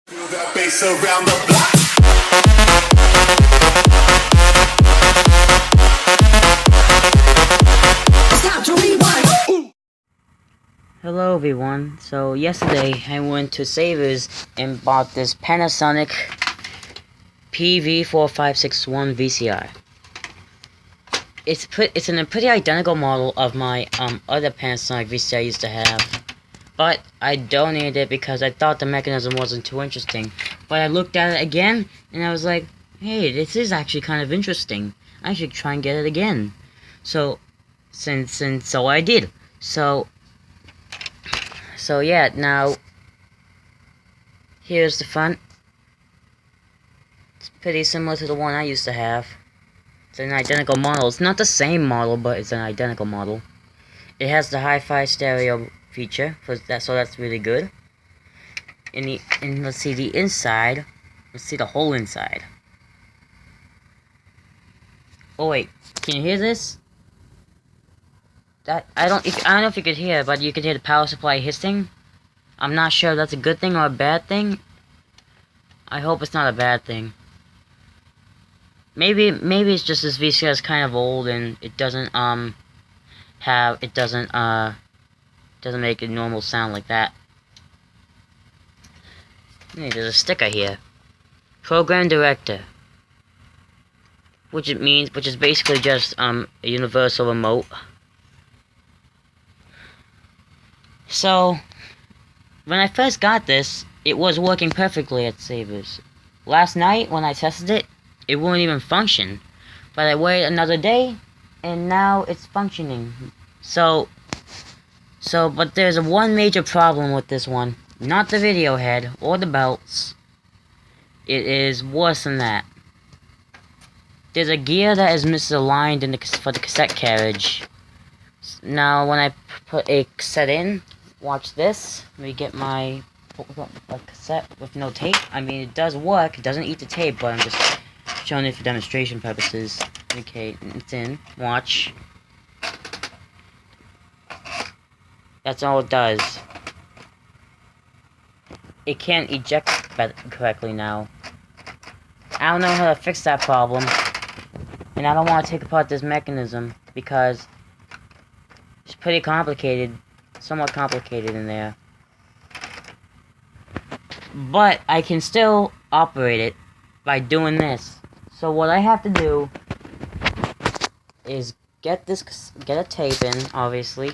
Feel that bass around the block. It's time to rewind. Hello everyone. So yesterday I went to Savers and bought this Panasonic PV-4561 VCR. It's in a pretty identical model of my other Panasonic VCR I used to have. But I donated it because I thought the mechanism wasn't too interesting. But I looked at it again and I was like, hey, this is actually kind of interesting. I should try and get it again. So so I did. So yeah, now here's the front. It's pretty similar to the one I used to have. It's an identical model. It's not the same model, but it's an identical model. It has the hi-fi stereo feature, so that's really good. And let's see the inside. Let's see the whole inside. Oh wait, can you hear this? I don't know if you could hear, but you could hear the power supply hissing. I'm not sure if that's a good thing or a bad thing. I hope it's not a bad thing. Maybe it's just this VCR is kind of old and it doesn't doesn't make a normal sound like that. Hey, there's a sticker here. Program Director. Which is basically just a universal remote. So when I first got this, it was working perfectly at Savers. Last night when I tested it, it wouldn't even function. But I waited another day and now it's functioning. But there's one major problem with this one. Not the video head or the belts. It is worse than that. There's a gear that is misaligned for the cassette carriage. Now, when I put a cassette in, watch this. Let me get my cassette with no tape. I mean, it does work. It doesn't eat the tape, but I'm just showing it for demonstration purposes. Okay, it's in. Watch. That's all it does. It can't eject correctly now. I don't know how to fix that problem. And I don't want to take apart this mechanism because it's pretty complicated. Somewhat complicated in there. But I can still operate it by doing this. So what I have to do is get a tape in, obviously.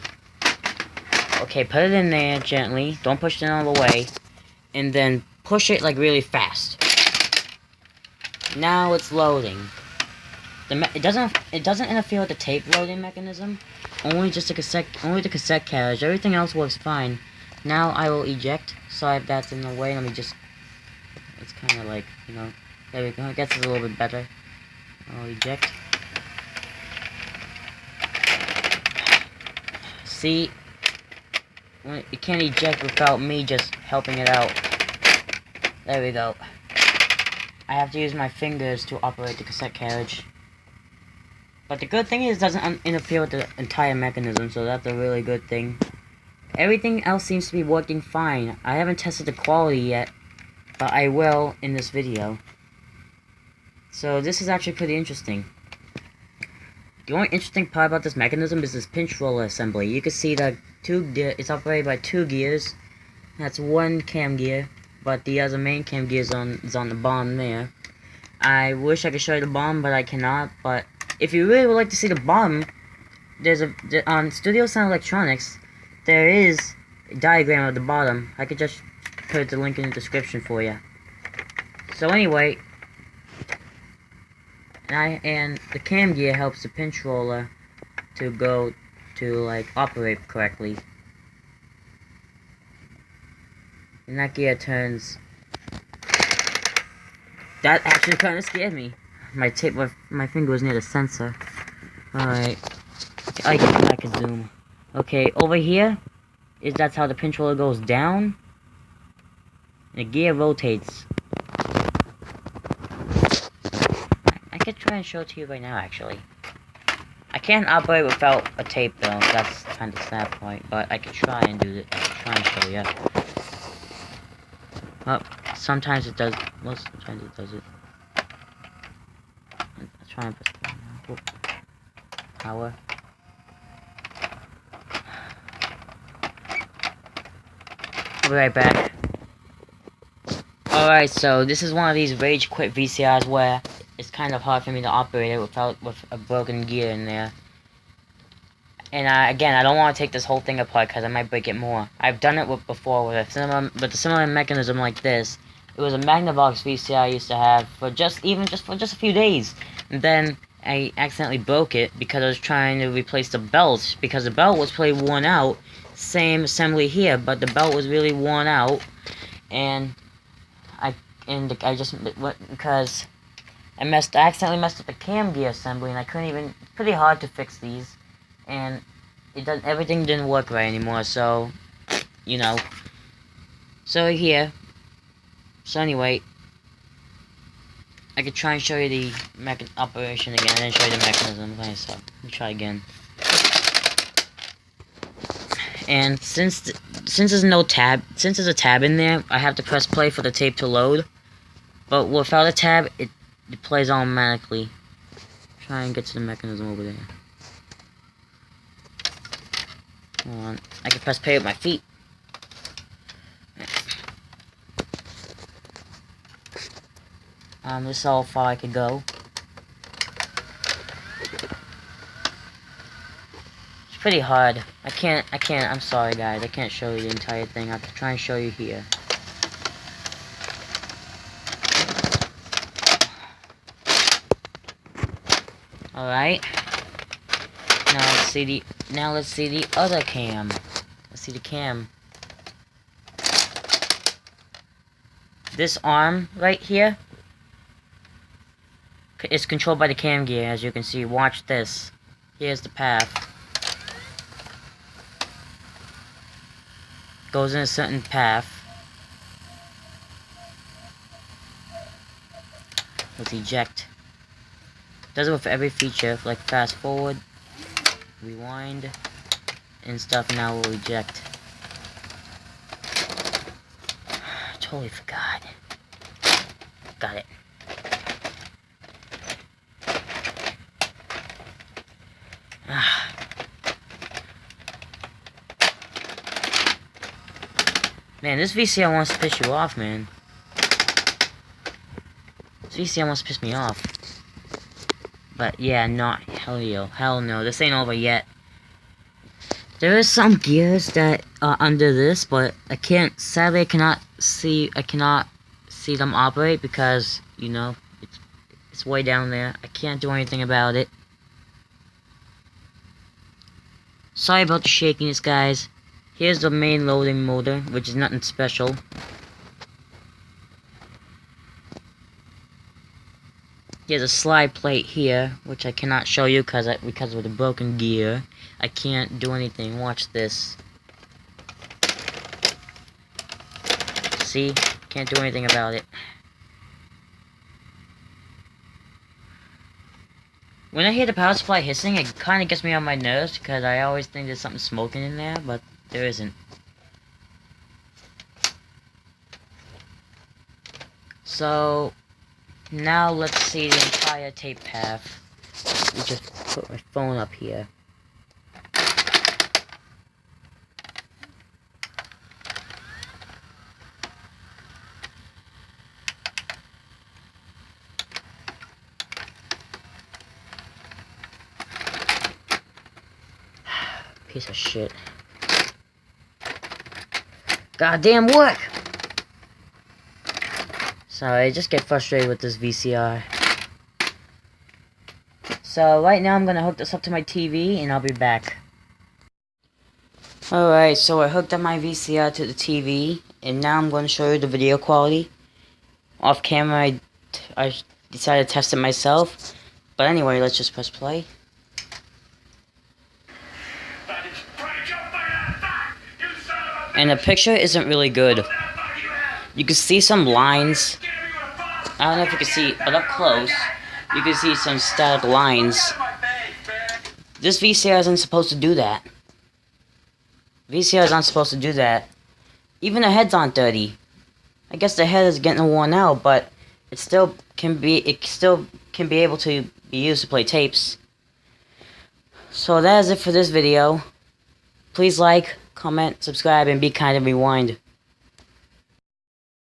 Okay, put it in there gently. Don't push it all the way. And then push it like really fast. Now it's loading. It doesn't interfere with the tape loading mechanism. Only the cassette carriage. Everything else works fine. Now I will eject. Sorry if that's in the way. Let me just. It's kind of like, you know. There we go. It gets a little bit better. I'll eject. See. It can't eject without me just helping it out. There we go. I have to use my fingers to operate the cassette carriage. But the good thing is it doesn't interfere with the entire mechanism, so that's a really good thing. Everything else seems to be working fine. I haven't tested the quality yet, but I will in this video. So this is actually pretty interesting. The only interesting part about this mechanism is this pinch roller assembly. You can see that it's operated by two gears. That's one cam gear, but the other main cam gear is on the bottom there. I wish I could show you the bottom, but I cannot. But if you really would like to see the bottom, on Studio Sound Electronics, there is a diagram of the bottom. I could just put the link in the description for you. So anyway. And the cam gear helps the pinch roller to operate correctly. And that gear turns. That actually kind of scared me. My finger was near the sensor. Alright. I can zoom. Okay, over here that's how the pinch roller goes down. And the gear rotates. I could try and show it to you right now, actually. I can't operate without a tape, though. That's kind of sad point, but I could try and do it. I could try and show you. Oh, sometimes it does. Most of the time it does it. I'm trying to press power. I'll be right back. Alright, so this is one of these rage quit VCRs where it's kind of hard for me to operate it with a broken gear in there. And again, I don't want to take this whole thing apart because I might break it more. I've done it before with a similar mechanism like this. It was a Magnavox VCR I used to have for just a few days, and then I accidentally broke it because I was trying to replace the belt because the belt was pretty worn out. Same assembly here, but the belt was really worn out, and I just because I accidentally messed up the cam gear assembly, and I couldn't even. It's pretty hard to fix these, and everything didn't work right anymore. So, you know. So here. So anyway, I could try and show you the operation again, and then show you the mechanism. So let me try again. And since there's no tab, since there's a tab in there, I have to press play for the tape to load. But without a tab, it plays automatically. Try and get to the mechanism over there. Hold on. I can press play with my feet. This is how far I could go. It's pretty hard. I can't, I'm sorry guys, I can't show you the entire thing. I have to try and show you here. Alright. Now let's see the other cam. Let's see the cam. This arm right here is controlled by the cam gear, as you can see. Watch this. Here's the path. Goes in a certain path. Let's eject. Does it with every feature, like fast forward, rewind, and stuff. Now we'll eject. Totally forgot. Got it. Man, this VCR wants to piss you off, man. This VCR wants to piss me off. But yeah, hell no, this ain't over yet. There is some gears that are under this, but sadly I cannot see them operate because, you know, it's way down there. I can't do anything about it. Sorry about the shakiness, guys. Here's the main loading motor, which is nothing special. There's a slide plate here, which I cannot show you because of the broken gear. I can't do anything. Watch this. See? Can't do anything about it. When I hear the power supply hissing, it kind of gets me on my nerves because I always think there's something smoking in there, but there isn't. So, now let's see the entire tape path. Let me just put my phone up here. Piece of shit. Goddamn work! Sorry, I just get frustrated with this VCR. So, right now I'm gonna hook this up to my TV, and I'll be back. Alright, so I hooked up my VCR to the TV, and now I'm gonna show you the video quality. Off camera, I decided to test it myself. But anyway, let's just press play. And the picture isn't really good. You can see some lines. I don't know if you can see, but up close, you can see some static lines. This VCR isn't supposed to do that. VCRs aren't supposed to do that. Even the heads aren't dirty. I guess the head is getting worn out, but it still can be able to be used to play tapes. So that is it for this video. Please like, comment, subscribe, and be kind and rewind.